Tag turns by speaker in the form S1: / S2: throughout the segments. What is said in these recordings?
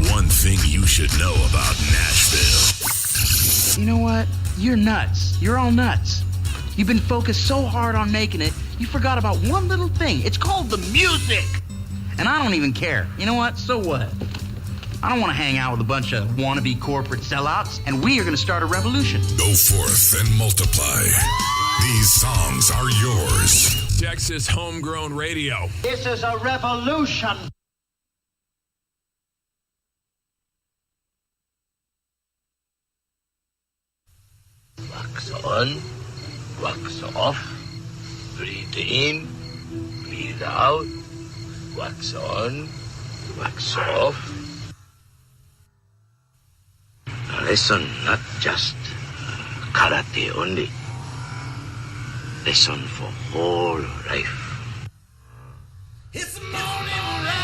S1: one thing you should know about Nashville.
S2: You know what? You're nuts. You're all nuts. You've been focused so hard on making it, you forgot about one little thing. It's called the music. And I don't even care. You know what? So what? I don't want to hang out with a bunch of wannabe corporate sellouts, and we are going to start a revolution.
S1: Go forth and multiply. These songs are yours.
S3: Texas Homegrown Radio.
S4: This is a revolution.
S5: Wax on, wax off, breathe in, breathe out, wax on, wax off. A lesson not just karate only, lesson for whole life.
S3: It's the morning ride.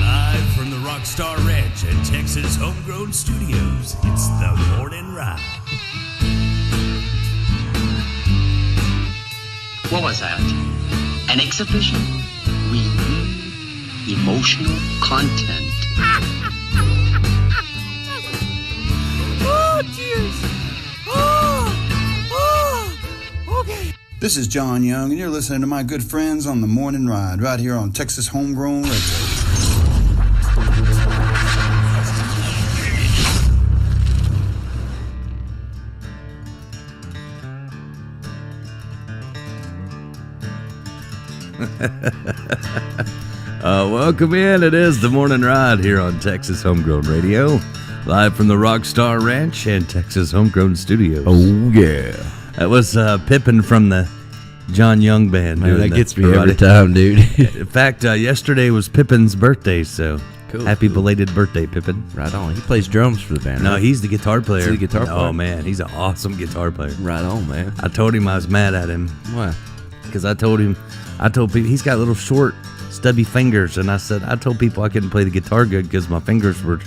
S3: Live from the Rockstar Ranch at Texas Homegrown Studios, it's the morning ride.
S2: What was that? An exhibition? We need emotional content.
S6: Oh, jeez. Okay.
S7: This is John Young, and you're listening to my good friends on The Morning Ride, right here on Texas Homegrown Radio.
S8: Welcome in. It is The Morning Ride here on Texas Homegrown Radio, live from the Rockstar Ranch and Texas Homegrown Studios.
S9: Oh, yeah.
S8: That was Pippin from the John Young Band.
S9: Man, that gets me every time, dude.
S8: In fact, yesterday was Pippin's birthday, so
S9: cool,
S8: happy belated birthday, Pippin.
S9: Right on. He plays drums for the band.
S8: No,
S9: right?
S8: he's the guitar player.
S9: Is he the guitar player?
S8: Oh, man, he's an awesome guitar player.
S9: Right on, man.
S8: I told him I was mad at him.
S9: Why?
S8: Because I told people, he's got little short, stubby fingers, and I told people I couldn't play the guitar good because my fingers were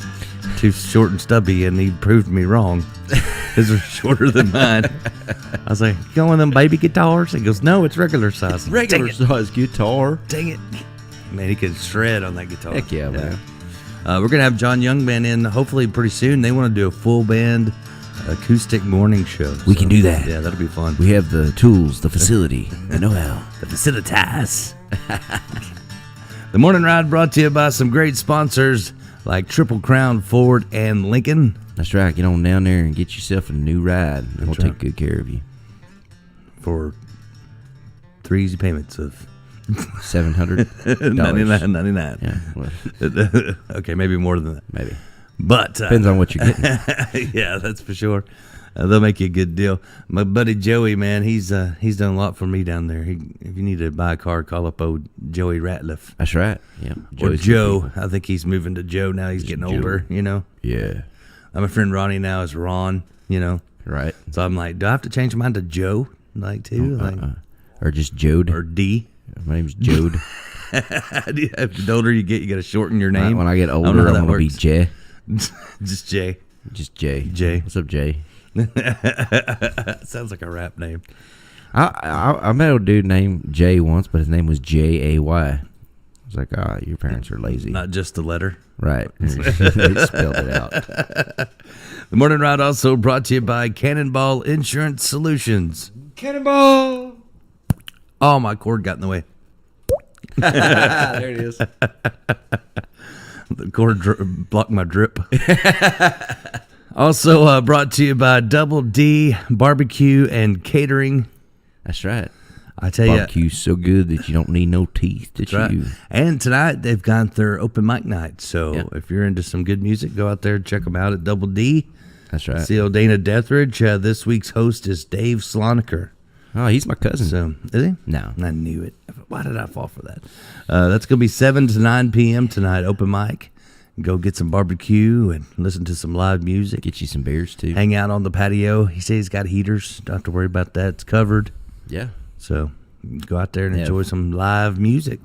S8: too short and stubby, and he proved me wrong. His are shorter than mine. I was like, you got one of them baby guitars? He goes, no, it's regular size.
S9: Regular size guitar.
S8: Dang it. Man, he could shred on that guitar.
S9: Heck yeah, man.
S8: We're going to have John Young Band in hopefully pretty soon. They want to do a full band acoustic morning show.
S9: We can do that.
S8: Yeah, that'll be fun.
S9: We have the tools, the facility, the know-how.
S8: The facilitas. The Morning Ride brought to you by some great sponsors like Triple Crown Ford and Lincoln.
S9: That's right. Get on down there and get yourself a new ride, and we'll take good care of you.
S8: For 3 easy payments of
S9: $799.
S8: Yeah.
S9: Well,
S8: okay, maybe more than that.
S9: maybe.
S8: But
S9: Depends on what you're getting.
S8: yeah, that's for sure. They'll make you a good deal. My buddy Joey, man, he's done a lot for me down there. If you need to buy a car, call up old Joey Ratliff.
S9: That's right. Yeah.
S8: Or Joe. I think he's moving to Joe now. He's getting older, you know.
S9: Yeah.
S8: My friend Ronnie now is Ron, you know.
S9: Right.
S8: So I'm like, do I have to change mine to Joe, like, too?
S9: Or just Jode.
S8: Or D?
S9: My name's Jode.
S8: The older you get, you got to shorten your name.
S9: When I get older, I'm going to be Jay.
S8: Just Jay.
S9: Just Jay.
S8: Jay.
S9: What's up, Jay?
S8: Sounds like a rap name.
S9: I met a dude named Jay once, but his name was Jay. I was like, your parents are lazy.
S8: Not just the letter.
S9: Right. They spelled it out.
S8: The Morning Ride also brought to you by Cannonball Insurance Solutions.
S9: Cannonball!
S8: Oh, my cord got in the way.
S9: There it is.
S8: The cord blocked my drip. Also brought to you by Double D Barbecue and Catering.
S9: That's right.
S8: I tell you,
S9: barbecue's so good that you don't need no teeth to chew.
S8: Right. And tonight they've got their open mic night. So if you're into some good music, go out there and check them out at Double D.
S9: That's right.
S8: See Dana Deathridge. This week's host is Dave Sloniker.
S9: Oh, he's my cousin.
S8: So is he?
S9: No,
S8: I knew it. Why did I fall for that? That's going to be 7 to 9 p.m. tonight. Open mic. Go get some barbecue and listen to some live music.
S9: Get you some beers too.
S8: Hang out on the patio. He says he's got heaters. Don't have to worry about that. It's covered.
S9: Yeah.
S8: So go out there and enjoy some live music.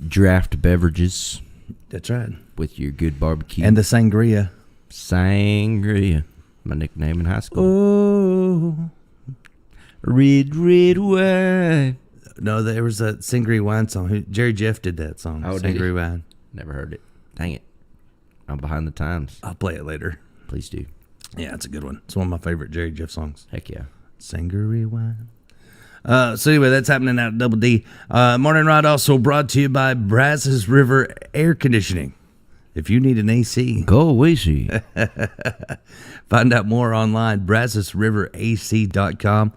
S9: Draft beverages.
S8: That's right.
S9: With your good barbecue.
S8: And the sangria.
S9: Sangria. My nickname in high school.
S8: Oh.
S9: Red wine.
S8: No, there was that sangria wine song. Jerry Jeff did that song.
S9: Oh,
S8: Sangria wine.
S9: Never heard it. Dang it. I'm behind the times.
S8: I'll play it later.
S9: Please do.
S8: Yeah, it's a good one. It's one of my favorite Jerry Jeff songs.
S9: Heck yeah.
S8: Singer Rewind. So anyway, that's happening out at Double D. Morning Ride also brought to you by Brazos River Air Conditioning. If you need an AC,
S9: go easy.
S8: Find out more online, BrazosRiverAC.com.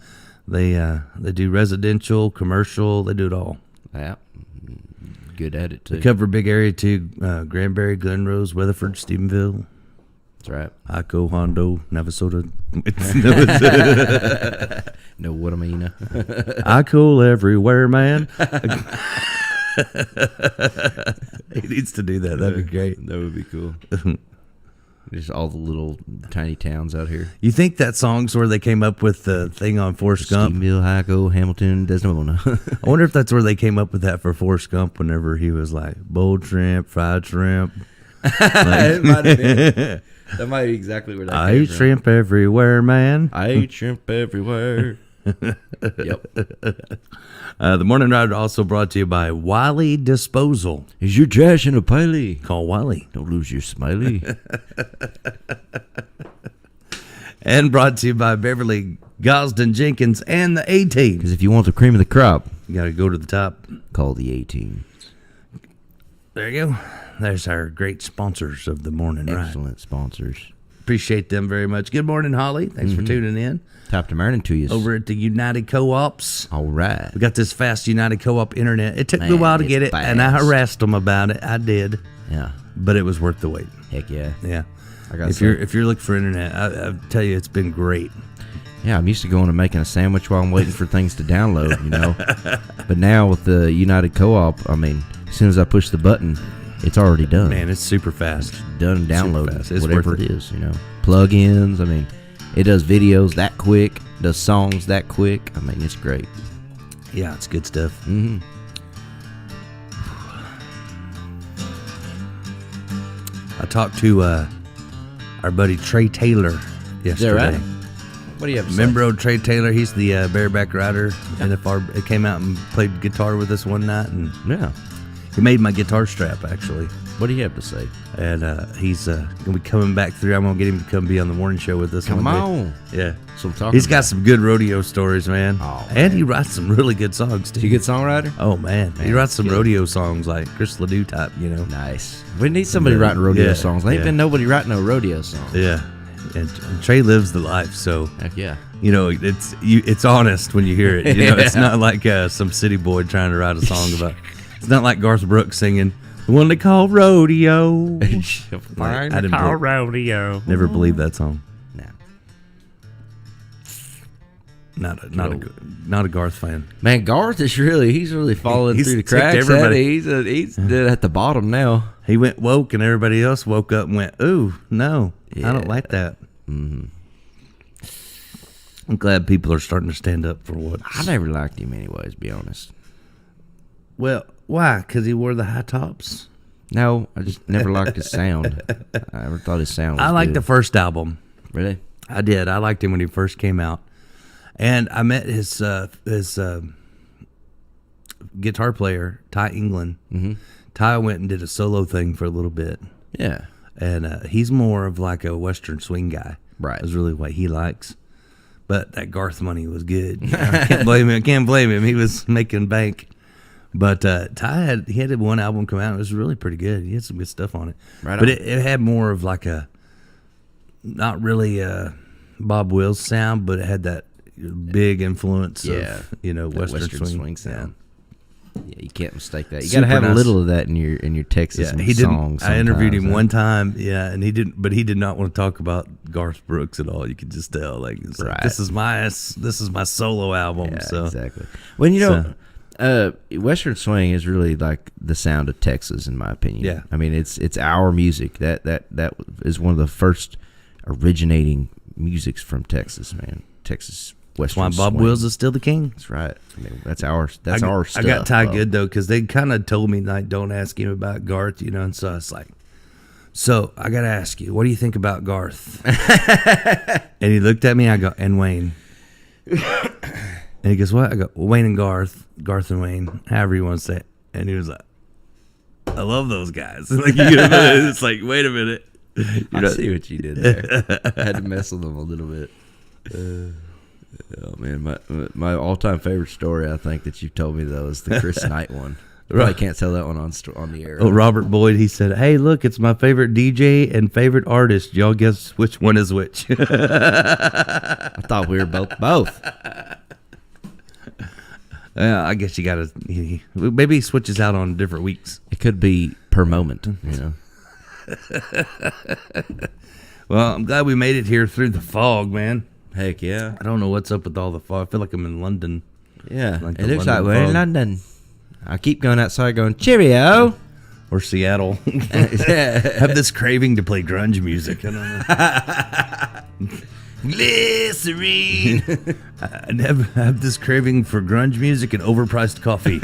S8: They do residential, commercial, they do it all.
S9: Yeah. Good at it, too.
S8: They cover a big area, too. Granbury, Glen Rose, Weatherford, Stephenville.
S9: That's right.
S8: Ico, Hondo, Navasota.
S9: No, what I mean.
S8: Ico everywhere, man. He needs to do that. That'd be great.
S9: That would be cool. Just all the little tiny towns out here.
S8: You think that song's where they came up with the thing on Forrest Gump?
S9: Stephenville, Ico, Hamilton, Desdemona.
S8: I wonder if that's where they came up with that for Forrest Gump whenever he was like, boiled shrimp, fried shrimp.
S9: It might have been. That might be exactly where that
S8: I
S9: came
S8: eat
S9: from.
S8: shrimp everywhere, man.
S9: I eat shrimp everywhere. Yep.
S8: The Morning Ride also brought to you by Wiley Disposal.
S9: Is your trash in a piley?
S8: Call Wiley.
S9: Don't lose your smiley.
S8: And brought to you by Beverly Gosden Jenkins and the A-Team.
S9: Because if you want the cream of the crop,
S8: You got to go to the top.
S9: Call the A-Team.
S8: There you go. There's our great sponsors of the Morning Ride.
S9: Excellent sponsors.
S8: Appreciate them very much. Good morning, Holly. Thanks for tuning in.
S9: Top to morning to you.
S8: Over at the United Co-ops.
S9: All right.
S8: We got this fast United Co-op internet. It took me a
S9: Man,
S8: while to
S9: it's
S8: get it, and I
S9: fast.
S8: harassed them about it. I did.
S9: Yeah.
S8: But it was worth the wait.
S9: Heck yeah.
S8: Yeah.
S9: I got
S8: If you're looking for internet, I tell you, it's been great.
S9: Yeah, I'm used to going and making a sandwich while I'm waiting for things to download, you know. But now with the United Co-op, I mean, as soon as I push the button, it's already done.
S8: Man, it's super fast.
S9: Done and downloaded,
S8: fast. It's
S9: whatever
S8: worth
S9: it
S8: it.
S9: is, you know. Plugins, I mean, it does videos that quick, does songs that quick. I mean, it's great.
S8: Yeah, it's good stuff.
S9: Mm-hmm.
S8: I talked to our buddy Trey Taylor yesterday.
S9: right? What do you have to
S8: Remember old Trey Taylor? He's the bareback rider. NFR. It came out and played guitar with us one night, and
S9: say? Yeah.
S8: he made my guitar strap actually.
S9: What do you have to say?
S8: And he's gonna be coming back through. I'm gonna get him to come be on the morning show with us.
S9: Come
S8: one day.
S9: on.
S8: Yeah.
S9: So I'm talking
S8: He's got
S9: about.
S8: some good rodeo stories, man.
S9: Oh,
S8: and he writes some really good songs too.
S9: You a good songwriter?
S8: Oh man, he
S9: Man,
S8: writes some
S9: good.
S8: rodeo songs like Chris Ledoux type, you know.
S9: Nice. We need somebody
S8: Yeah,
S9: writing rodeo
S8: yeah,
S9: songs. There ain't
S8: yeah.
S9: been nobody writing no rodeo songs.
S8: Yeah, and Trey lives the life, so
S9: Heck yeah.
S8: you know it's honest when you hear it. You know, it's not like some city boy trying to write a song about. It's not like Garth Brooks singing the one they call rodeo. Like, I didn't
S3: rodeo.
S8: never believed that song.
S9: Nah.
S8: Not a Garth fan.
S9: Man, Garth is he's really falling
S8: He's
S9: through the
S8: ticked
S9: cracks.
S8: everybody.
S9: He's at the bottom now.
S8: He went woke, and everybody else woke up and went, "Ooh, no, I don't like that."
S9: Mm-hmm.
S8: I'm glad people are starting to stand up for what.
S9: I never liked him anyways, to be honest.
S8: Well, why? Because he wore the high tops.
S9: No, I just never liked his sound. I never thought his sound was
S8: I liked
S9: good.
S8: the first album.
S9: Really?
S8: I did. I liked him when he first came out, and I met his guitar player, Ty England.
S9: Mm-hmm.
S8: Ty went and did a solo thing for a little bit,
S9: Yeah.
S8: and he's more of like a Western swing guy.
S9: Right.
S8: Is really what he likes. But that Garth money was good. I can't blame him. I can't blame him. He was making bank. But Ty had one album come out. It was really pretty good. He had some good stuff on it.
S9: Right
S8: but
S9: on.
S8: it had more of like a, not really Bob Wills sound, but it had that big influence
S9: Yeah.
S8: of, you know,
S9: That
S8: Western swing
S9: sound. Yeah, you can't mistake that. You
S8: Super
S9: got to have
S8: nice.
S9: a little of that in your Texas
S8: Yeah, he didn't.
S9: songs.
S8: I interviewed him
S9: sometimes,
S8: one time, yeah, and he didn't. But he did not want to talk about Garth Brooks at all. You could just tell, like, it's like,
S9: Right.
S8: this is my solo album.
S9: Yeah,
S8: so
S9: exactly. Well, you know, Western swing is really like the sound of Texas, in my opinion.
S8: Yeah.
S9: I mean, it's our music. That is one of the first originating musics from Texas, man. Texas Western
S8: that's why Bob
S9: swing.
S8: Wills is still the king.
S9: That's right. I mean, that's our
S8: I
S9: stuff.
S8: got Ty
S9: bro.
S8: good though, because they kind of told me like, don't ask him about Garth, you know. And so it's like, so I got to ask you, what do you think about Garth? And he looked at me. I go, and Wayne. And he goes, what? I go, well, Wayne and Garth and Wayne, however you want to say it. And he was like, I love those guys. Like it's like, wait a minute.
S9: I see what you did there. I had to mess with them a little bit. Oh man, my all-time favorite story I think that you've told me though is the Chris Knight one. Probably can't tell that one on the air.
S8: Oh, Robert Boyd, he said, "Hey, look, it's my favorite DJ and favorite artist. Y'all guess which one is which?"
S9: I thought we were both.
S8: Yeah, I guess you gotta. Maybe he switches out on different weeks.
S9: It could be per moment, you know.
S8: Well, I'm glad we made it here through the fog, man.
S9: Heck yeah.
S8: I don't know what's up with all the fog. I feel like I'm in London.
S9: Yeah,
S8: Like
S9: it
S8: the
S9: looks
S8: London
S9: like we're in
S8: fog.
S9: London. I keep going outside going, cheerio.
S8: Or Seattle. Have this craving to play grunge music. I don't know. Glycerine. I have this craving for grunge music and overpriced coffee.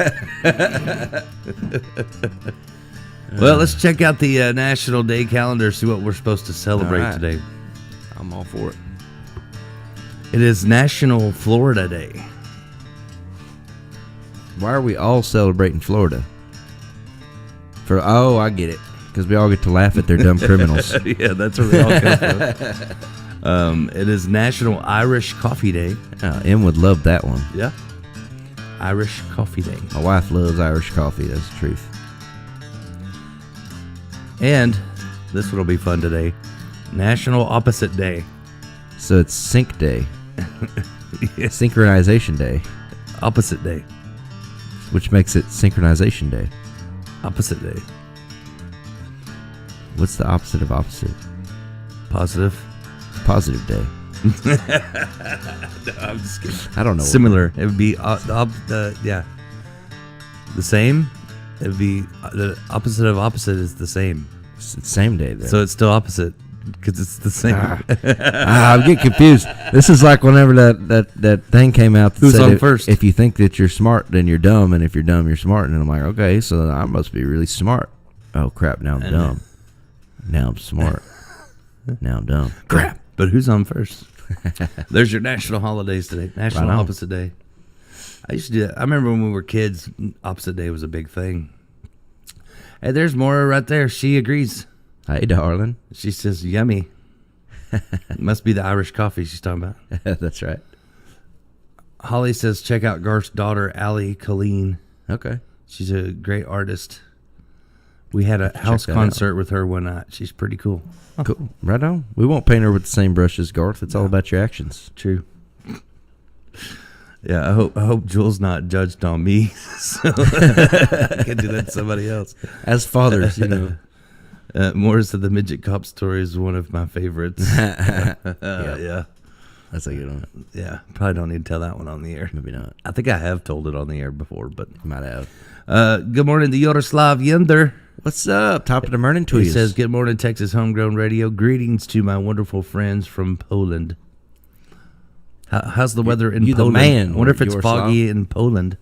S8: Well, let's check out the National Day calendar, see what we're supposed to celebrate
S9: All right.
S8: today.
S9: I'm all for it.
S8: It is National Florida Day.
S9: Why are we all celebrating Florida? I get it. Because we all get to laugh at their dumb criminals.
S8: Yeah, that's where they all come from. It is National Irish Coffee Day.
S9: Em would love that one.
S8: Yeah. Irish Coffee Day.
S9: My wife loves Irish coffee. That's the truth.
S8: And this one will be fun today. National Opposite Day.
S9: So it's Sync Day.
S8: Yeah.
S9: Synchronization Day.
S8: Opposite Day.
S9: Which makes it Synchronization Day.
S8: Opposite Day.
S9: What's the opposite of opposite?
S8: Positive.
S9: Positive Day.
S8: No, I'm just kidding.
S9: I don't know.
S8: Similar. It would be the same. It would be the opposite of opposite is the same.
S9: It's the same day, then.
S8: So it's still opposite because it's the same.
S9: I'm getting confused. This is like whenever that thing came out. That
S8: Who's
S9: said
S8: on first?
S9: If you think that you're smart, then you're dumb, and if you're dumb, you're smart. And I'm like, okay, so I must be really smart. Oh crap! Now I'm dumb. Now I'm smart. Now I'm dumb.
S8: Crap. But who's on first? There's your national holidays today. National
S9: Right on.
S8: Opposite Day. I used to do that. I remember when we were kids, Opposite Day was a big thing. Hey, there's Maura right there. She agrees.
S9: Hey, darling.
S8: She says, yummy. Must be the Irish coffee she's talking about.
S9: That's right.
S8: Holly says, check out Garth's daughter, Allie Colleen.
S9: Okay.
S8: She's a great artist. We had a house
S9: that
S8: concert with her one night. She's pretty cool.
S9: Cool. Right on. We won't paint her with the same brush as Garth. It's all about your actions.
S8: True. Yeah, I hope Jules not judged on me. So I can do that to somebody else.
S9: As fathers, you know.
S8: Morris of the Midget Cop story is one of my favorites. Yeah.
S9: That's a good one.
S8: Yeah. Probably don't need to tell that one on the air.
S9: Maybe not.
S8: I think I have told it on the air before, but
S9: You might have.
S8: good morning to Yaroslav Yender.
S9: What's up? Top of the morning to
S8: He
S9: you.
S8: says, good morning, Texas Homegrown Radio. Greetings to my wonderful friends from Poland. How's the weather in
S9: you the
S8: Poland?
S9: man,
S8: I wonder if it's
S9: Yaroslav.
S8: foggy in Poland.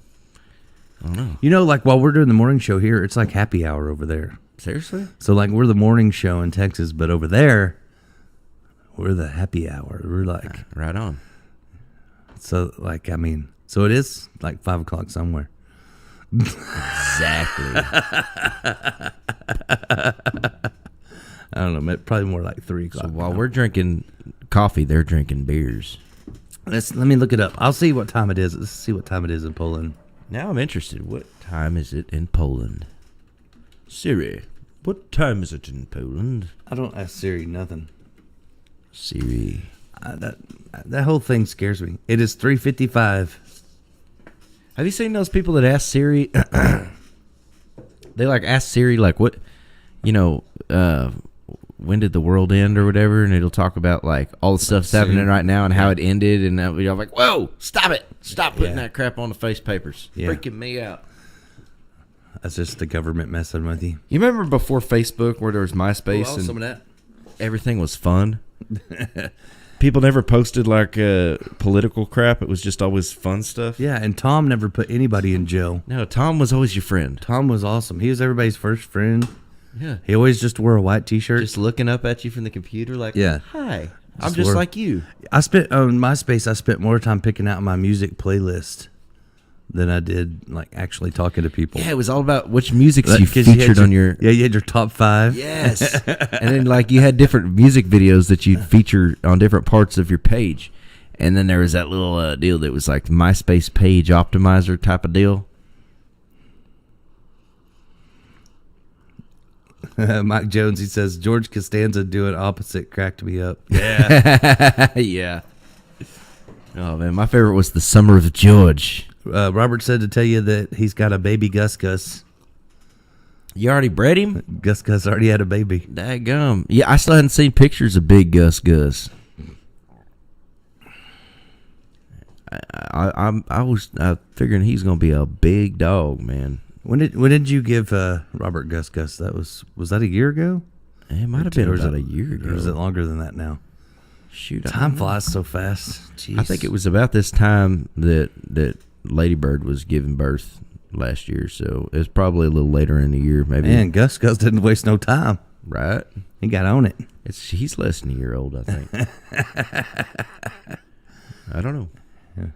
S9: I don't know.
S8: You know, like while we're doing the morning show here, it's like happy hour over there.
S9: Seriously?
S8: So like we're the morning show in Texas, but over there, we're the happy hour. We're like,
S9: Right on.
S8: so like, I mean, so it is like 5 o'clock somewhere.
S9: Exactly.
S8: I don't know, probably more like 3 o'clock.
S9: So while we're drinking coffee, they're drinking beers.
S8: Let me look it up. I'll see what time it is. Let's see what time it is in Poland.
S9: Now I'm interested. What time is it in Poland? Siri, what time is it in Poland?
S8: I don't ask Siri nothing.
S9: Siri.
S8: That whole thing scares me. It is 3:55.
S9: Have you seen those people that ask Siri? They like ask Siri like what, when did the world end or whatever, and it'll talk about like all the stuff that's happening right now and how it ended, and you're like, whoa, stop it, stop putting that crap on the face papers, freaking me out.
S8: That's just the government messing with you.
S9: You remember before Facebook where there was MySpace and
S8: some of that.
S9: everything was fun? People never posted like political crap. It was just always fun stuff.
S8: Yeah, and Tom never put anybody in jail.
S9: No, Tom was always your friend.
S8: Tom was awesome. He was everybody's first friend.
S9: Yeah.
S8: He always just wore a white T-shirt.
S9: Just looking up at you from the computer like,
S8: Yeah.
S9: hi, I'm
S8: Just
S9: just like you.
S8: I spent on MySpace. I spent more time picking out my music playlist than I did like actually talking to people.
S9: Yeah, it was all about which music you
S8: 'Cause
S9: featured on your.
S8: Yeah, you had your top 5.
S9: Yes, and then like you had different music videos that you'd feature on different parts of your page, and then there was that little deal that was like the MySpace page optimizer type of deal.
S8: Mike Jones, he says George Costanza doing opposite cracked me up.
S9: Yeah, yeah. Oh man, my favorite was the Summer of George.
S8: Robert said to tell you that he's got a baby Gus Gus.
S9: You already bred him?
S8: Gus Gus already had a baby.
S9: Daggum. Yeah, I still hadn't seen pictures of big Gus Gus. I was figuring he's gonna be a big dog, man.
S8: When did you give Robert Gus Gus? Was that a year ago?
S9: It might have been about a year ago.
S8: Or is it longer than that now?
S9: Shoot,
S8: time flies so fast. Jeez.
S9: I think it was about this time that Ladybird was giving birth last year, so it was probably a little later in the year, maybe.
S8: Man, Gus Gus didn't waste no time.
S9: Right?
S8: He got on it.
S9: He's less than a year old, I think. I don't know.
S8: Yeah.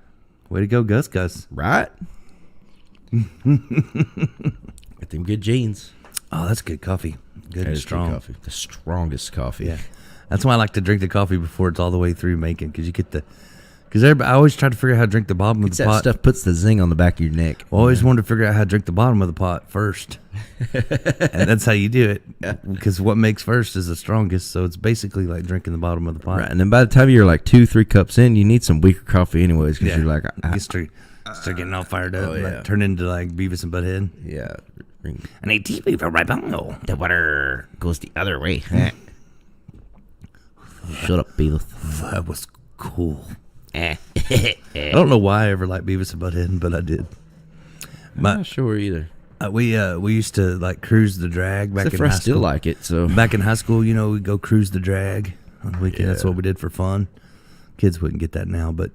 S8: Way to go, Gus Gus.
S9: Right? Get them good genes.
S8: Oh, that's good coffee. Good and strong.
S9: Good coffee. The strongest coffee.
S8: Yeah. That's why I like to drink the coffee before it's all the way through making, because you get the... Because I always try to figure out how to drink the bottom of the pot.
S9: That stuff puts the zing on the back of your neck.
S8: I always wanted to figure out how to drink the bottom of the pot first. And that's how you do it. Because what makes first is the strongest, so it's basically like drinking the bottom of the pot.
S9: Right, and then by the time you're like 2-3 cups in, you need some weaker coffee anyways, because you're like...
S8: You start getting all fired up. Like, turn into like Beavis and Butthead.
S9: Yeah.
S8: And a tea for right bongo.
S9: The water goes the other way. Shut up, Beavis.
S8: That was cool. I don't know why I ever liked Beavis and Butthead, but I did.
S9: I'm not sure either.
S8: We used to like cruise the drag back in high school.
S9: I still like it. So
S8: back in high school, we'd go cruise the drag on the weekend. Yeah. That's what we did for fun. Kids wouldn't get that now, but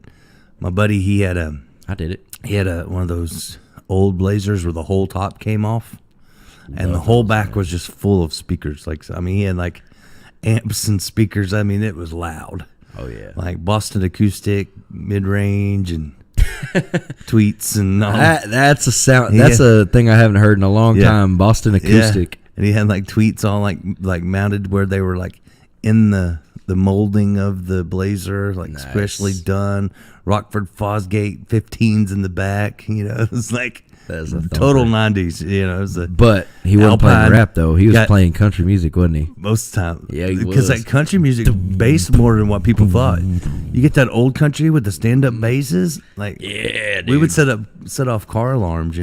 S8: my buddy,
S9: I did it.
S8: He had one of those old Blazers where the whole top came off, and the whole back was just full of speakers. He had like amps and speakers. It was loud.
S9: Oh yeah,
S8: like Boston Acoustic, mid range, and tweets and all.
S9: That's a sound. That's a thing I haven't heard in a long time. Boston Acoustic,
S8: and he had like tweets all like mounted where they were like in the molding of the Blazer, like specially done. Rockford Fosgate 15s in the back. It was like total 90s. It was
S9: but he wasn't playing rap though. He was playing country music, wasn't he?
S8: Most of the time.
S9: Yeah, he was.
S8: Because that country music bass more than what people thought. You get that old country with the stand-up basses. Like,
S9: yeah, dude.
S8: We would set off car alarms,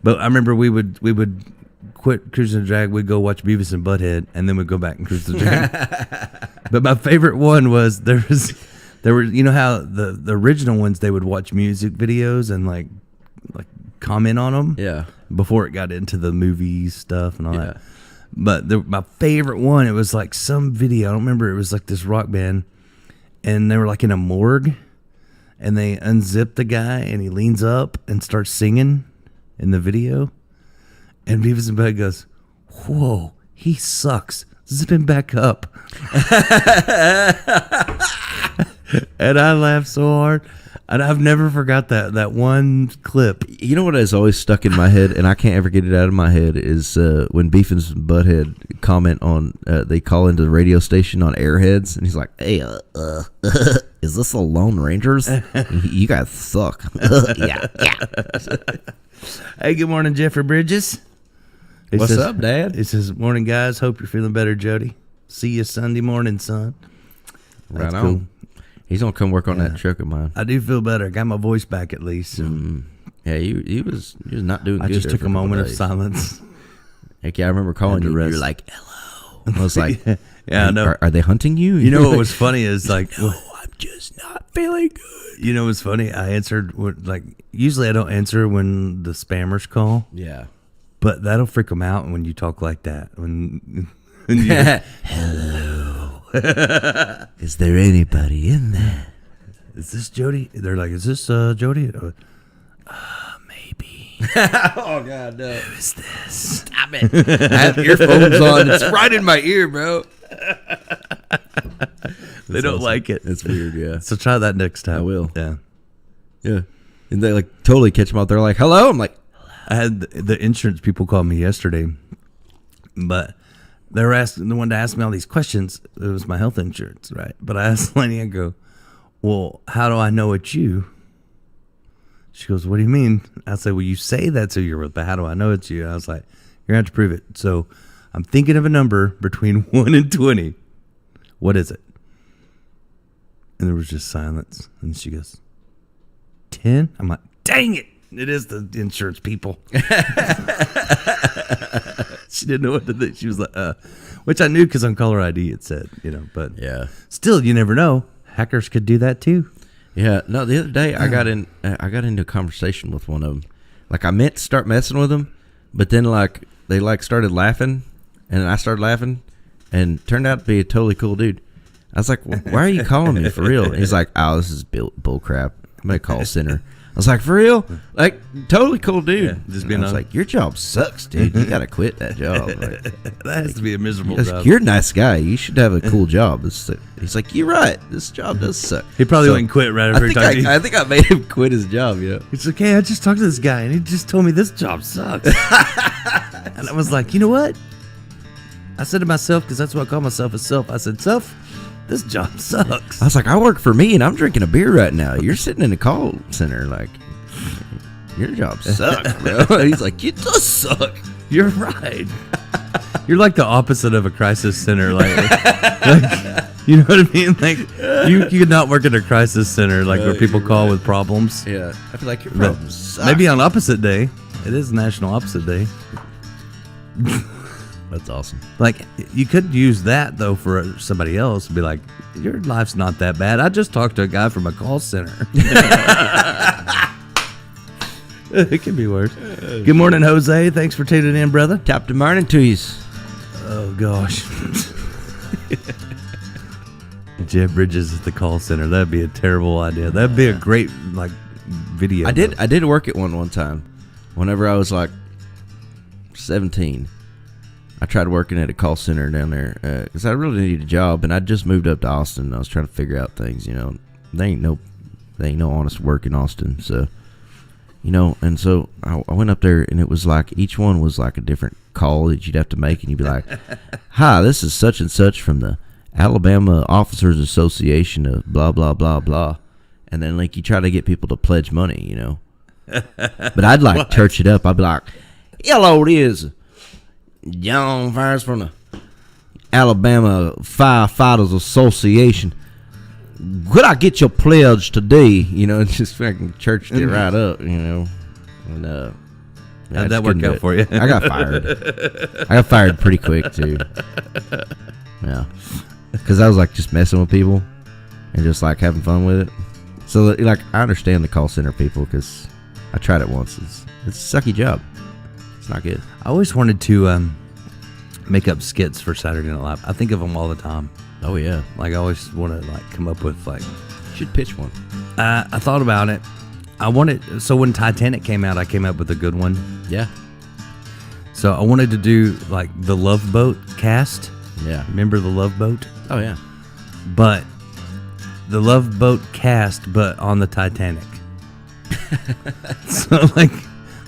S8: But I remember we would quit cruising the drag. We'd go watch Beavis and Butthead, and then we'd go back and cruise the drag. But my favorite one was there were how the original ones, they would watch music videos and like comment on them before it got into the movie stuff and all that. But my favorite one, it was like some video, I don't remember, it was like this rock band, and they were like in a morgue, and they unzip the guy and he leans up and starts singing in the video, and Beavis and Butthead goes, "Whoa, he sucks, zip him back up." And I laughed so hard, and I've never forgot that one clip.
S9: You know what has always stuck in my head, and I can't ever get it out of my head, is when Beavis and Butthead comment on, they call into the radio station on Airheads, and he's like, "Hey, is this the Lone Rangers? You guys suck." Yeah.
S8: Hey, good morning, Jeffrey Bridges.
S9: What's up, Dad?
S8: He says, "Morning, guys. Hope you're feeling better, Jody. See you Sunday morning, son."
S9: That's right on. Cool. He's gonna come work on that truck of mine.
S8: I do feel better. Got my voice back at least. So.
S9: Yeah, he was not doing good.
S8: I just took a moment of silence.
S9: Heck yeah, I remember calling you. You're like, "Hello." I was like,
S8: "Yeah, I know.
S9: Are they hunting you?"
S8: You know what was funny is like,
S9: "No, I'm just not feeling good."
S8: You know what's funny? I answered usually I don't answer when the spammers call.
S9: Yeah,
S8: but that'll freak them out when you talk like that. When
S9: hello. Is there anybody in there?
S8: Is this Jody? They're like, "Is this Jody?" Maybe.
S9: Oh God, no!
S8: Who is this?
S9: Stop it! I have earphones on. It's right in my ear, bro.
S8: They don't like it.
S9: It's weird, yeah.
S8: So try that next time.
S9: I will.
S8: Yeah.
S9: Yeah. And they like totally catch them out. They're like, hello. I'm like,
S8: I had the insurance people call me yesterday, but they were asking, the one to ask me all these questions. It was my health insurance, right? But I asked Lenny, I go, well, how do I know it's you? She goes, what do you mean? I said, well, you say that's who you're with, but how do I know it's you? I was like, you're going to have to prove it. So I'm thinking of a number between 1 and 20. What is it? And there was just silence. And she goes, 10? I'm like, dang it. It is the insurance people. She didn't know what to think. She was like, which I knew because on caller ID it said, but
S9: yeah.
S8: Still, you never know. Hackers could do that too.
S9: Yeah. No, the other day I got into a conversation with one of them. Like I meant to start messing with them, but then like they like started laughing, and I started laughing, and turned out to be a totally cool dude. I was like, well, why are you calling me for real? And he's like, oh, this is bull crap. I'm at a call center. I was like, for real? Like, totally cool dude. Yeah, just being like, your job sucks, dude. You got to quit that job. Like,
S8: that has to be a miserable job.
S9: You're a nice guy. You should have a cool job. He's like, you're right. This job does suck.
S8: He probably wouldn't quit right after he talked to you.
S9: I think I made him quit his job,
S8: He's like, hey, I just talked to this guy, and he just told me this job sucks. And I was like, you know what? I said to myself, because that's what I call myself, as self. I said, self, this job sucks.
S9: I was like, I work for me, and I'm drinking a beer right now. You're sitting in a call center, like, your job sucks, bro. He's like, it does suck.
S8: You're right. You're like the opposite of a crisis center. Like you know what I mean? Like, you could not work at a crisis center, like where people call with problems.
S9: Yeah. I feel like your problems suck.
S8: Maybe on opposite day. It is National Opposite Day.
S9: That's awesome. Like,
S8: you could use that, though, for somebody else. Be like, your life's not that bad. I just talked to a guy from a call center. It can be worse. Good morning, Jose. Thanks for tuning in, brother.
S9: Top of morning to you.
S8: Oh, gosh. Jeff Bridges at the call center. That'd be a terrible idea. That'd be a great, like, video.
S9: I did work at one time. Whenever I was, like, 17. I tried working at a call center down there because I really needed a job, and I just moved up to Austin. And I was trying to figure out things, There ain't no honest work in Austin, so And so I went up there, and it was like each one was like a different call that you'd have to make, and you'd be like, "Hi, this is such and such from the Alabama Officers Association of blah blah blah blah," and then like you try to get people to pledge money, But I'd like church it up. I'd be like, "Hello, it is John Fires from the Alabama Firefighters Association. Could I get your pledge today?" Just fucking churched it right up, And
S8: how'd that work out for you?
S9: I got fired. I got fired pretty quick too. Yeah, because I was like just messing with people and just like having fun with it. So like I understand the call center people because I tried it once. It's a sucky job. It's not good.
S8: I always wanted to make up skits for Saturday Night Live. I think of them all the time.
S9: Oh yeah,
S8: like I always want to like come up with like.
S9: You should pitch one.
S8: I thought about it. So when Titanic came out, I came up with a good one.
S9: Yeah.
S8: So I wanted to do like the Love Boat cast.
S9: Yeah.
S8: Remember the Love Boat?
S9: Oh yeah.
S8: But the Love Boat cast, but on the Titanic. So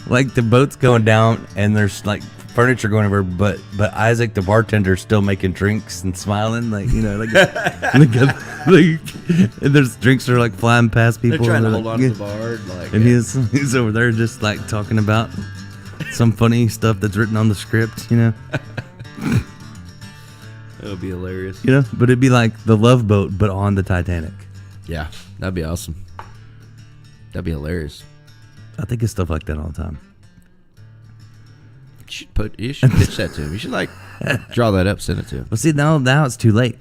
S8: like the boat's going down and there's like furniture going over, but Isaac the bartender's still making drinks and smiling, and there's drinks are like flying past people.
S9: They're trying to hold on to the bar,
S8: and he's over there just like talking about some funny stuff that's written on the script,
S9: That'll be hilarious.
S8: But it'd be like the Love Boat, but on the Titanic.
S9: Yeah, that'd be awesome. That'd be hilarious.
S8: I think of stuff like that all the time.
S9: You should pitch that to him. You should draw that up, send it to him.
S8: Well, see, now it's too late.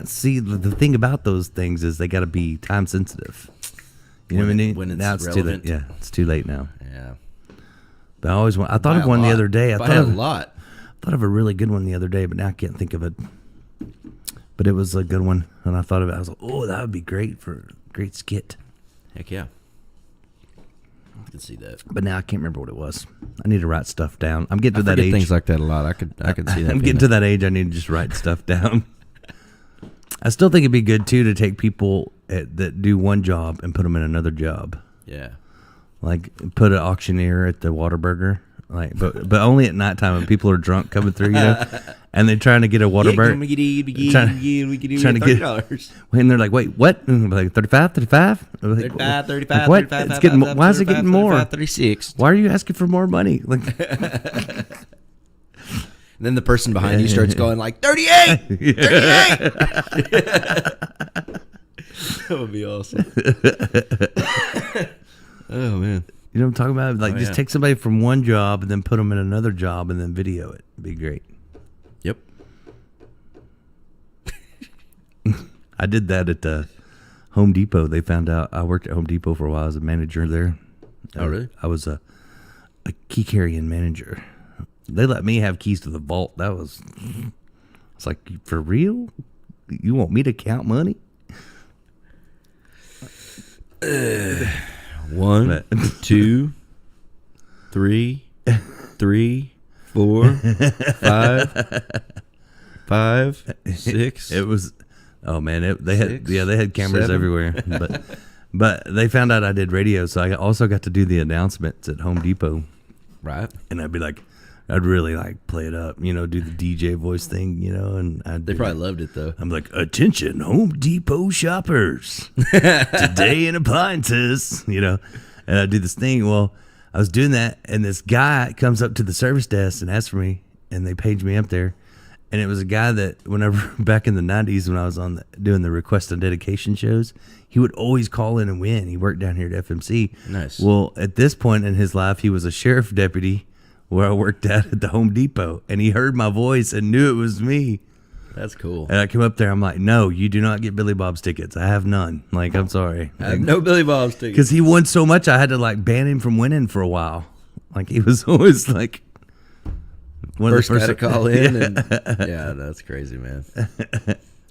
S8: See, the thing about those things is they got to be time sensitive. You know what I mean?
S9: When it's
S8: now it's
S9: relevant.
S8: too late. Yeah, it's too late now.
S9: Yeah.
S8: But I thought of one the other day. I thought of
S9: a lot.
S8: I thought of a really good one the other day, but now I can't think of it. But it was a good one, and I thought of it. I was like, oh, that would be great for a great skit.
S9: Heck yeah. I can see that.
S8: But now I can't remember what it was. I need to write stuff down. I'm getting to that age.
S9: Things like that a lot. I could see that.
S8: I'm getting to that age. I need to just write stuff down. I still think it'd be good too to take people that do one job and put them in another job.
S9: Yeah.
S8: like put an auctioneer at the Whataburger, like but only at nighttime when people are drunk coming through, you know, and they're trying to get a Whataburger, trying to get, and they're like, wait, what? And they're like 35. Like,
S9: 35,
S8: what? It's getting. Why is it getting more?
S9: 36.
S8: Why are you asking for more money? Like,
S9: and then the person behind you starts going like 38, 38. That would be awesome. Oh man,
S8: you know what I'm talking about? Like, just take somebody from one job and then put them in another job and then video it. It'd be great.
S9: Yep.
S8: I did that at Home Depot. They found out I worked at Home Depot for a while as a manager there.
S9: Oh, really?
S8: I was a key carrying manager. They let me have keys to the vault. It's like, for real? You want me to count money?
S9: 1, 2, 3, 4, 5, 6.
S8: It was, oh man, they had cameras
S9: 7.
S8: everywhere. But they found out I did radio, so I also got to do the announcements at Home Depot.
S9: Right.
S8: And I'd really like play it up, you know, do the DJ voice thing, you know, and
S9: they probably loved it though.
S8: I'm like, attention, Home Depot shoppers, today in appliances, you know, and I do this thing. Well, I was doing that, and this guy comes up to the service desk and asks for me, and they paged me up there, and it was a guy that whenever back in the 90s when I was doing the request and dedication shows, he would always call in and win. He worked down here at FMC.
S9: Nice.
S8: Well, at this point in his life, he was a sheriff deputy where I worked at the Home Depot, and he heard my voice and knew it was me.
S9: That's cool.
S8: And I came up there, I'm like, no, you do not get Billy Bob's tickets. I have none. Like, I'm sorry.
S9: I have no Billy Bob's tickets.
S8: Because he won so much, I had to like ban him from winning for a while. Like, he was always like
S9: first guy to call in. And, yeah, that's crazy, man.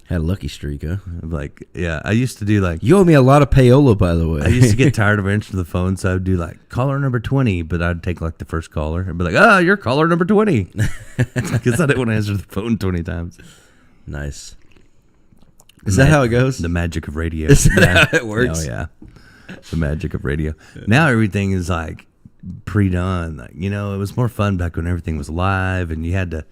S9: Had a lucky streak, huh?
S8: Like, yeah, I used to do like,
S9: you owe me a lot of payola, by the way.
S8: I used to get tired of answering the phone, so I'd do like caller number 20, but I'd take like the first caller and be like, oh, you're caller number 20. Because I didn't want to answer the phone 20 times.
S9: Nice. Is that how it goes?
S8: The magic of radio.
S9: Is that how it works?
S8: Oh, yeah. The magic of radio. Now everything is like pre-done. Like, you know, it was more fun back when everything was live and you had to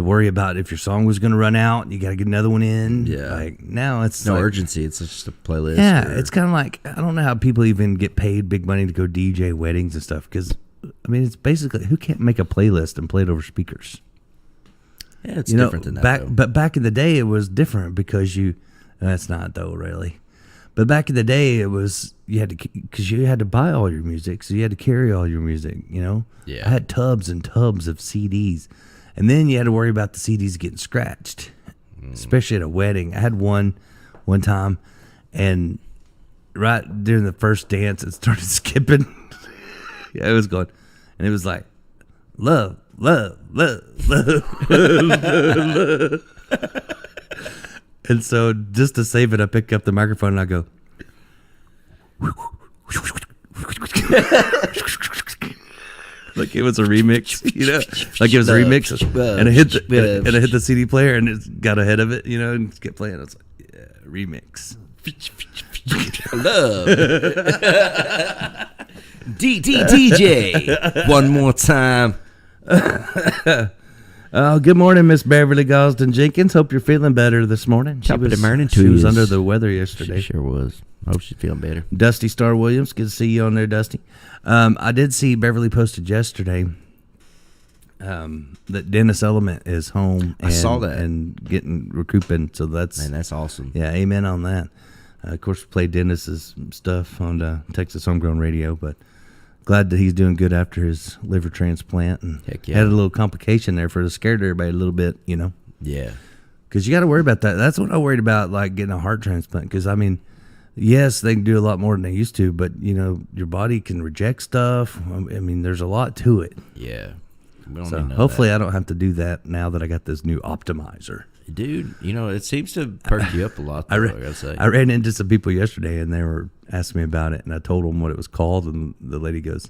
S8: worry about if your song was going to run out. You got to get another one in.
S9: Yeah.
S8: Like, now it's
S9: no
S8: like,
S9: urgency. It's just a playlist.
S8: Yeah. It's kind of like, I don't know how people even get paid big money to go DJ weddings and stuff. Because, I mean, it's basically, who can't make a playlist and play it over speakers?
S9: Yeah, it's different than that.
S8: But back in the day, it was different because that's not though, really. But back in the day, it was, because you had to buy all your music. So you had to carry all your music, you know?
S9: Yeah.
S8: I had tubs and tubs of CDs. And then you had to worry about the CDs getting scratched, especially at a wedding. I had one time, and right during the first dance, it started skipping. Yeah, it was going, and it was like, love, love, love, love, love, love. And so just to save it, I pick up the microphone and I go, like it was a remix, you know, like it was a remix, and I hit the CD player and it got ahead of it, you know, and kept playing. I was like, yeah, remix.
S9: Love. DJ. One more time.
S8: Good morning, Miss Beverly Gosden Jenkins. Hope you're feeling better this morning.
S9: Top of the morning to
S8: She was
S9: you.
S8: under the weather yesterday.
S9: She sure was. Hope she's feeling better.
S8: Dusty Star Williams, good to see you on there, Dusty. I did see Beverly posted yesterday that Dennis Element is home.
S9: I saw that.
S8: And getting recouping, so
S9: that's awesome.
S8: Yeah, amen on that. Of course, we played Dennis's stuff on Texas Homegrown Radio, but glad that he's doing good after his liver transplant. And
S9: Heck yeah.
S8: had a little complication there for scared everybody a little bit, you know.
S9: Yeah.
S8: Because you got to worry about that. That's what I worried about, like getting a heart transplant. Because, I mean, yes, they can do a lot more than they used to, but, you know, your body can reject stuff. I mean, there's a lot to it.
S9: Yeah.
S8: So hopefully I don't have to do that now that I got this new optimizer.
S9: Dude, you know, it seems to perk you up a lot, though, I gotta say.
S8: I ran into some people yesterday, and they were asking me about it, and I told them what it was called, and the lady goes,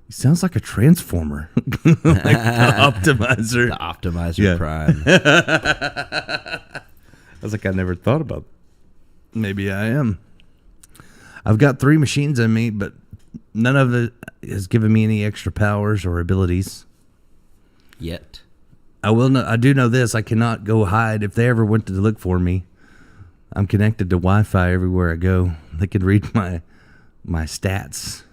S8: "It sounds like a transformer." Like the optimizer.
S9: The Optimizer Prime.
S8: I was like, I never thought about it. Maybe I am. I've got 3 machines in me, but None of it has given me any extra powers or abilities.
S9: Yet.
S8: I do know this. I cannot go hide. If they ever went to look for me, I'm connected to Wi-Fi everywhere I go. They could read my stats.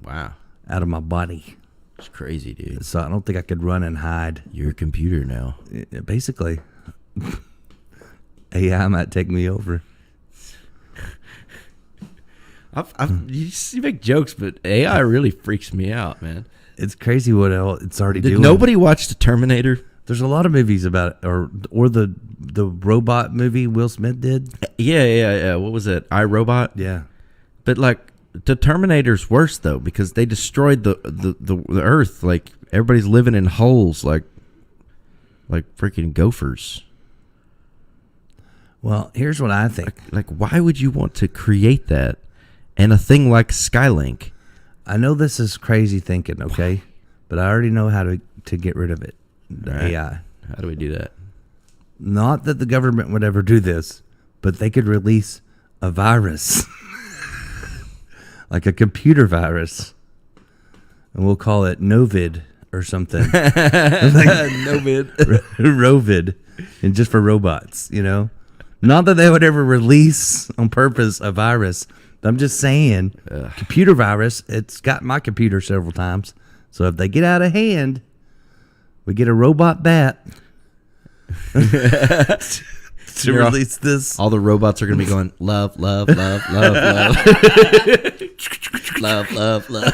S9: Wow.
S8: Out of my body.
S9: It's crazy, dude.
S8: So I don't think I could run and hide.
S9: You're a computer now.
S8: Basically. AI might take me over.
S9: You make jokes, but AI really freaks me out, man.
S8: It's crazy what it's already
S9: Did
S8: doing.
S9: nobody watch The Terminator?
S8: There's a lot of movies about it, or the robot movie Will Smith did.
S9: Yeah. What was it? iRobot?
S8: Yeah.
S9: But like the Terminator's worse though, because they destroyed the Earth. Like everybody's living in holes like freaking gophers.
S8: Well, here's what I think.
S9: Like why would you want to create that? And a thing like Skylink.
S8: I know this is crazy thinking, okay? But I already know how to get rid of it. The
S9: Right.
S8: AI.
S9: How do we do that?
S8: Not that the government would ever do this, but they could release a virus. Like a computer virus. And we'll call it Novid or something.
S9: Novid.
S8: Rovid. And just for robots, you know? Not that they would ever release on purpose a virus. I'm just saying, computer virus, it's got my computer several times. So if they get out of hand, we get a robot bat to release this.
S9: All the robots are going to be going, love, love, love, love, love. Love, love, love.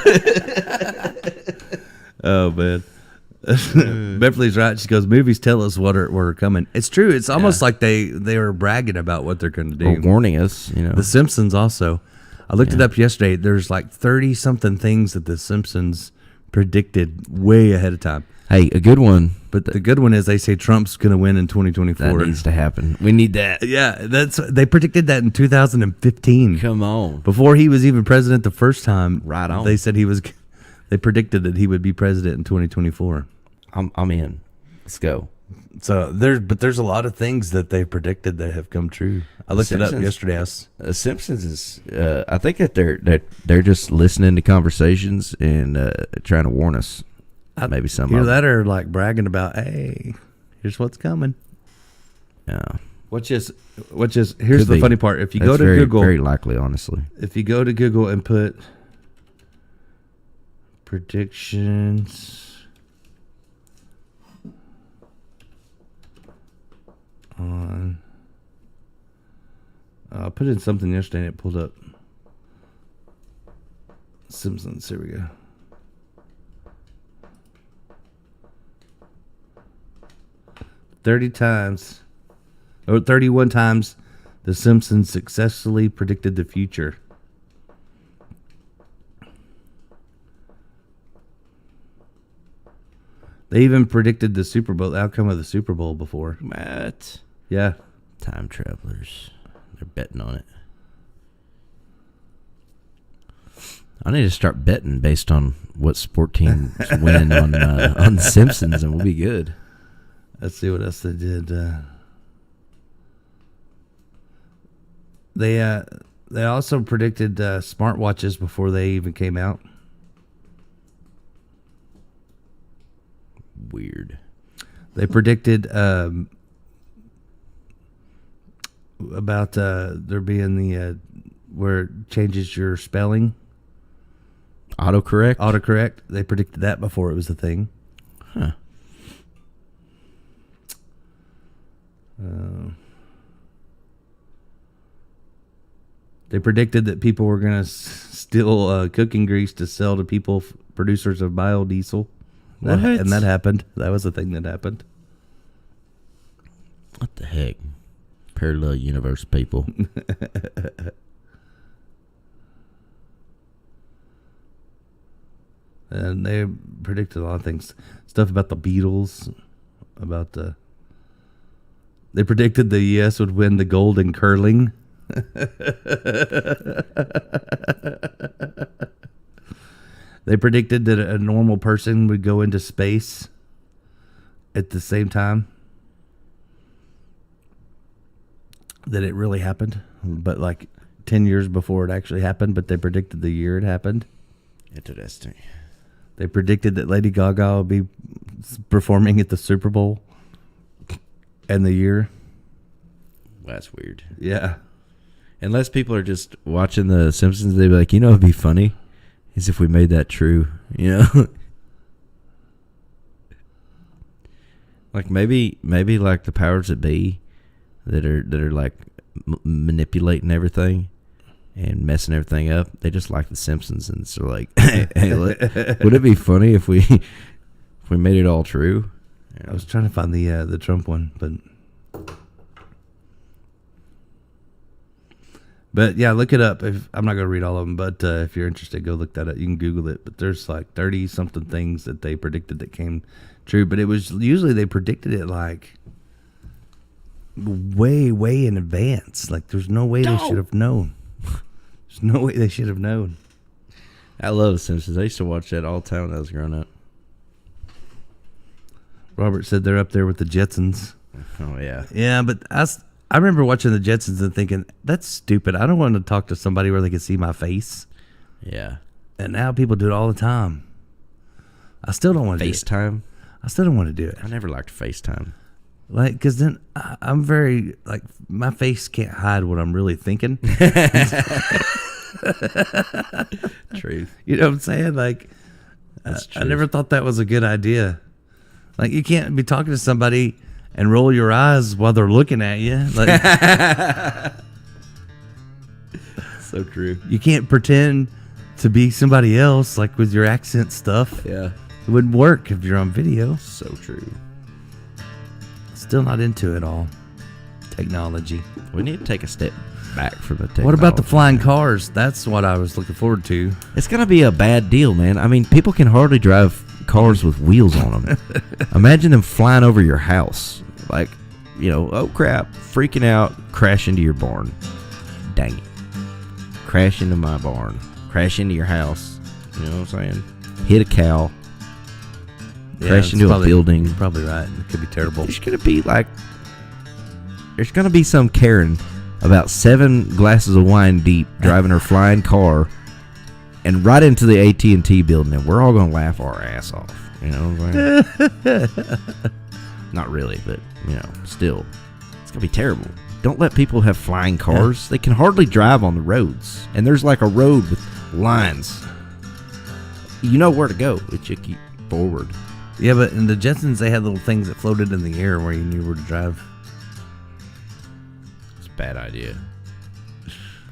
S8: Oh, man. Beverly's right. She goes, movies tell us what are coming. It's true. It's almost like they were bragging about what they're going to do.
S9: Or warning us, you know.
S8: The Simpsons also. I looked it up yesterday. There's like 30-something things that The Simpsons predicted way ahead of time.
S9: Hey, a good one.
S8: But the good one is they say Trump's going to win in 2024.
S9: That needs to happen. We need that.
S8: Yeah, they predicted that in 2015.
S9: Come on.
S8: Before he was even president the first time.
S9: Right on.
S8: They said they predicted that he would be president in 2024.
S9: I'm in. Let's go.
S8: So there's a lot of things that they predicted that have come true. I looked it up yesterday.
S9: Simpsons is. I think that they're just listening to conversations and trying to warn us. Maybe some
S8: Either
S9: of them.
S8: that or like bragging about, hey, here's what's coming.
S9: Yeah.
S8: Which is here's the funny part. If you go to
S9: very,
S8: Google,
S9: very likely, honestly.
S8: If you go to Google and put predictions on, I put in something yesterday and it pulled up Simpsons. Here we go. Or 31 times The Simpsons successfully predicted the future. They even predicted the Super Bowl, the outcome of the Super Bowl before.
S9: Matt.
S8: Yeah.
S9: Time travelers. They're betting on it. I need to start betting based on what sport teams win on The Simpsons, and we'll be good.
S8: Let's see what else they did. They also predicted smartwatches before they even came out.
S9: Weird.
S8: They predicted about there being the where it changes your spelling. Autocorrect. They predicted that before it was a thing.
S9: Huh.
S8: They predicted that people were going to steal cooking grease to sell to people, producers of biodiesel. And that happened. That was a thing that happened.
S9: What the heck? Parallel universe people.
S8: And they predicted a lot of things. Stuff about the Beatles. They predicted the U.S. would win the gold in curling. They predicted that a normal person would go into space at the same time that it really happened, but like 10 years before it actually happened, but they predicted the year it happened.
S9: Interesting.
S8: They predicted that Lady Gaga will be performing at the Super Bowl and the year.
S9: That's weird.
S8: Yeah.
S9: Unless people are just watching The Simpsons, they'd be like, it'd be funny is if we made that true, Like maybe like the powers that be that are like manipulating everything and messing everything up. They just like The Simpsons, and so like, hey, would it be funny if we made it all true?
S8: I was trying to find the Trump one, but yeah, look it up. I'm not going to read all of them, but if you're interested, go look that up. You can Google it. But there's like 30 something things that they predicted that came true. But it was usually they predicted it like way in advance. Like there's no way they should have known. There's no way they should have known.
S9: I love The Simpsons. I used to watch that all the time when I was growing up.
S8: Robert said they're up there with the Jetsons.
S9: Oh yeah.
S8: Yeah, but I remember watching the Jetsons and thinking, that's stupid. I don't want to talk to somebody where they can see my face.
S9: Yeah.
S8: And now people do it all the time. I still don't want to do it.
S9: FaceTime?
S8: I still don't want to do it.
S9: I never liked FaceTime.
S8: Like, because then I'm very, like, my face can't hide what I'm really thinking.
S9: True.
S8: You know what I'm saying? Like, I never thought that was a good idea. Like, you can't be talking to somebody and roll your eyes while they're looking at you. Like,
S9: so true.
S8: You can't pretend to be somebody else, like with your accent stuff.
S9: Yeah.
S8: It wouldn't work if you're on video.
S9: So true.
S8: Still not into it all. Technology.
S9: We need to take a step back from the technology.
S8: What about the flying cars? That's what I was looking forward to.
S9: It's going to be a bad deal, man. I mean, people can hardly drive cars with wheels on them. Imagine them flying over your house. Like, oh crap, freaking out, crash into your barn. Dang it. Crash into my barn. Crash into your house. You know what I'm saying? Hit a cow. Crash into a building.
S8: You're probably right. It could be terrible.
S9: There's going to be some Karen about 7 glasses of wine deep driving her flying car and right into the AT&T building, and we're all going to laugh our ass off. You know what I'm saying? Not really, but, still. It's going to be terrible. Don't let people have flying cars. They can hardly drive on the roads. And there's like a road with lines. You know where to go, but you keep forward.
S8: Yeah, but in the Jetsons, they had little things that floated in the air where you knew where to drive.
S9: It's a bad idea.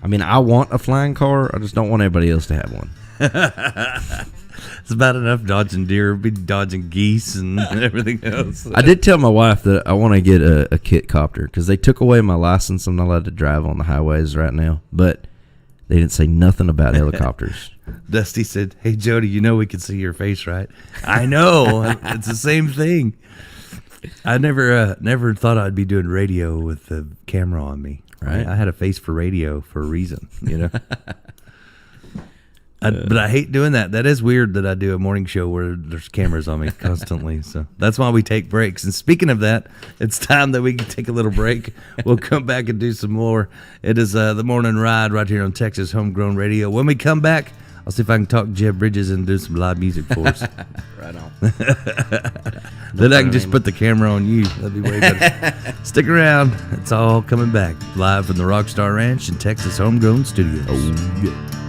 S9: I mean, I want a flying car. I just don't want everybody else to have one.
S8: It's about enough dodging deer, be dodging geese and everything else.
S9: I did tell my wife that I want to get a kit copter because they took away my license. I'm not allowed to drive on the highways right now, but they didn't say nothing about helicopters.
S8: Dusty said, "Hey, Jody, we can see your face, right?" I know. It's the same thing. I never thought I'd be doing radio with the camera on me. Right? I had a face for radio for a reason, But I hate doing that. That is weird that I do a morning show where there's cameras on me constantly. So that's why we take breaks. And speaking of that, it's time that we can take a little break. We'll come back and do some more. It is the morning ride right here on Texas Homegrown Radio. When we come back, I'll see if I can talk Jeb Bridges and do some live music for us.
S9: Right on.
S8: Then I can just put the camera on you. That'd be way better. Stick around. It's all coming back live from the Rockstar Ranch in Texas Homegrown Studios.
S9: Oh, yeah.